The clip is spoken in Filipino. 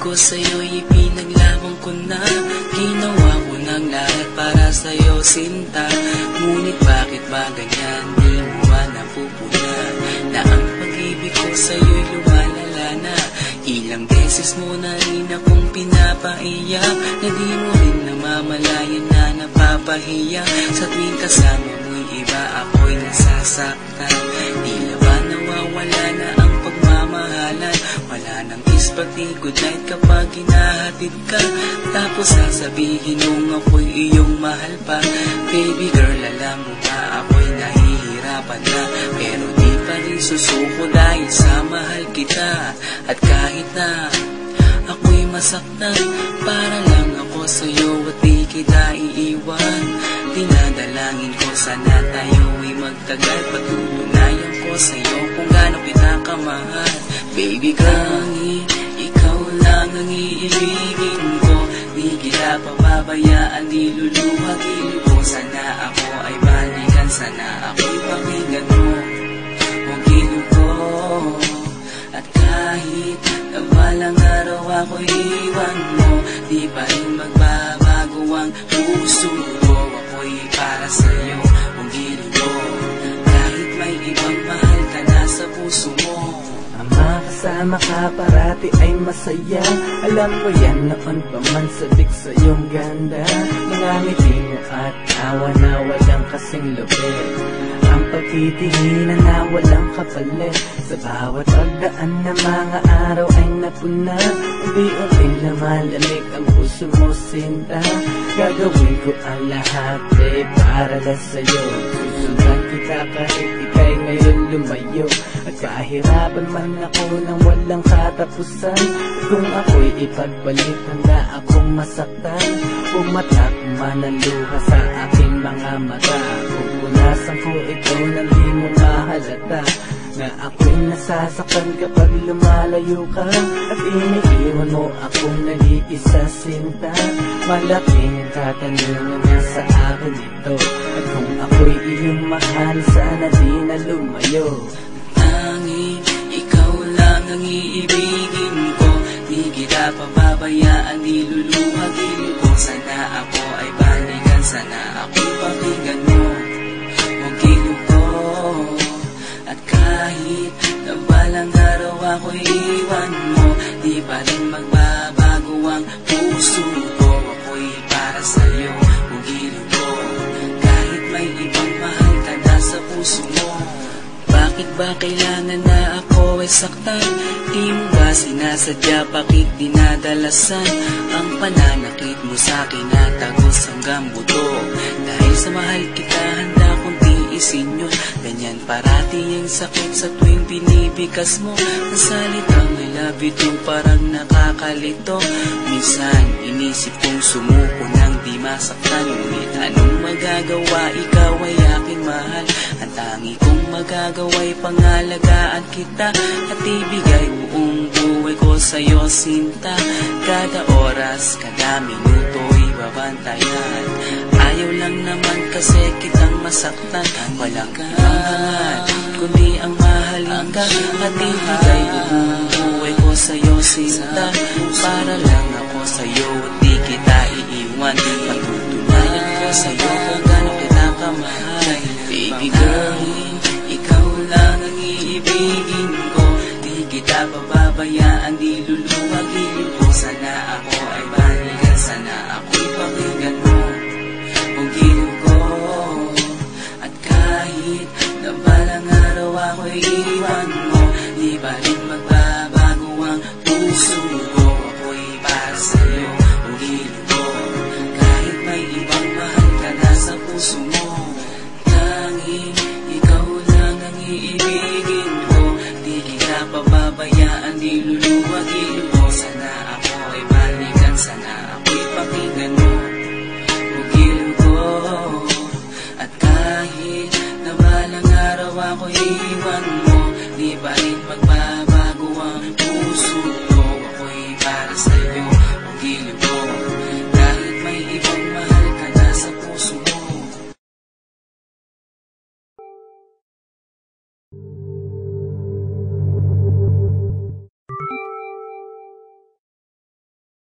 ko sa'yo'y ipinaglaban ko na. Ginawa ko ng lahat para sa'yo, sinta. Ngunit bakit ba ganyan, di mo ba napupuna na ang pag-ibig ko sa'yo'y lumalala na? Ilang beses mo na rin akong pinapaiyak, na di mo rin namamalayan na napapahiya. Sa tuwing kasama mo'y iba, ako'y nasasaktan. Tila ba nawawala na ang pagmamahalan? Wala nang kiss pati good night kapag hinahatid ka. Tapos sasabihin mong ako'y iyong mahal pa. Baby girl, alam mo ba ako'y nahihirapan na, pero di pa rin susuko dahil sa mahal kita. At kahit na ako'y masaktan, para lang ako sa'yo at di kita iiwan. Dinadalangin ko sana tayo'y magtagal, patutunayan ko sa'yo kung gaano kita kamahal. Baby girl, ikaw lang ang iibigin ko, di kita pababayaan, di luluhagin ko. Sana ako ay balikan, sana ako'y pakinggan mo, huwag ko. At kahit na balang araw ako'y iwan mo, di pa rin magbabago ang puso ko. Ako'y para sa'yo, huwag ko. Kahit may ibang mahal ka na sa puso mo. Ang makasama ka parati ay masaya. Alam ko yan noon pa man sabik sa iyong ganda. Mga ngiti mo at tawa na walang kasing lupit. Ang pagtitihinan na walang kapalit. Sa bawat pagdaan na mga araw ay napuna. Unti-unting lumalamig ang puso mo, sinta. Gagawin ko ang lahat para lang sa'yo. Susundan kita kahit ika'y ngayon lumayo. At kahirapan man ako nang walang katapusan. Kung ako'y ipagbalik, handa akong masaktan. Pumatak man ang luha sa aking mga mata. Pupunasan ko ito na di mo mahalata, na ako'y nasasaktan kapag lumalayo ka. At iniiwan mo akong nag-iisa, sinta. Malaking katanungan na sa akin ito. At kung ako'y iyong mahal, sana di na lumayo. Tanging ikaw lang ang iibigin ko, di kita pababayaan, di luluhagin ko. Sana ako ay balikan, sana ako'y pakinggan mo, huwag ko. At kahit na balang araw ako'y iwan mo, di pa rin magbabago ang puso ko. Ako'y para sa'yo, huwag ko. Kahit may ibang mahal ka na sa puso mo. Bakit ba kailangan na ako ay saktan? Di mo ba sinasadya, bakit dinadalasan ang pananakit mo sa'kin na tagos hanggang buto? Dahil sa mahal kita, handa kong tiisin yun. Ganyan parati ang sakit sa tuwing pinipikas mo. Ang salitang I love you too parang nakakalito. Minsan inisip kong sumuko nang di masaktan. Ngunit anong magagawa, ikaw ay aking mahal. Ang tangi kong magagawa'y pangalagaan kita at ibigay buong buhay ko sa'yo, sinta. Kada oras, kada minuto'y babantayan. Ayaw lang naman kasi kitang masaktan. Walang hangad, kundi ang mahalin ka. At ibigay buong buhay ko sa'yo, sinta. Para lang ako sa'yo at di kita iiwan. Patutunayan ko sa'yo kung gaano kita kamahal. Baby girl, ikaw lang ang iibigin ko, di kita pababayaan, di luluwagin ko. Sana ako ay balikan, sana ako'y pakinggan mo, huwag ko. At kahit na balang araw ako'y iwan mo, di pa rin magbabago ang puso ko. Ako'y para sa'yo, huwag ko. Kahit may ibang mahal ka na sa puso mo. Tanging ikaw lang ang iibigin ko, di kita pababayaan, di luluwagin ko. Sana ako ay balikan, sana ako'y pakinggan mo, huwag ko. At kahit na balang araw ako'y iwan mo, di pa rin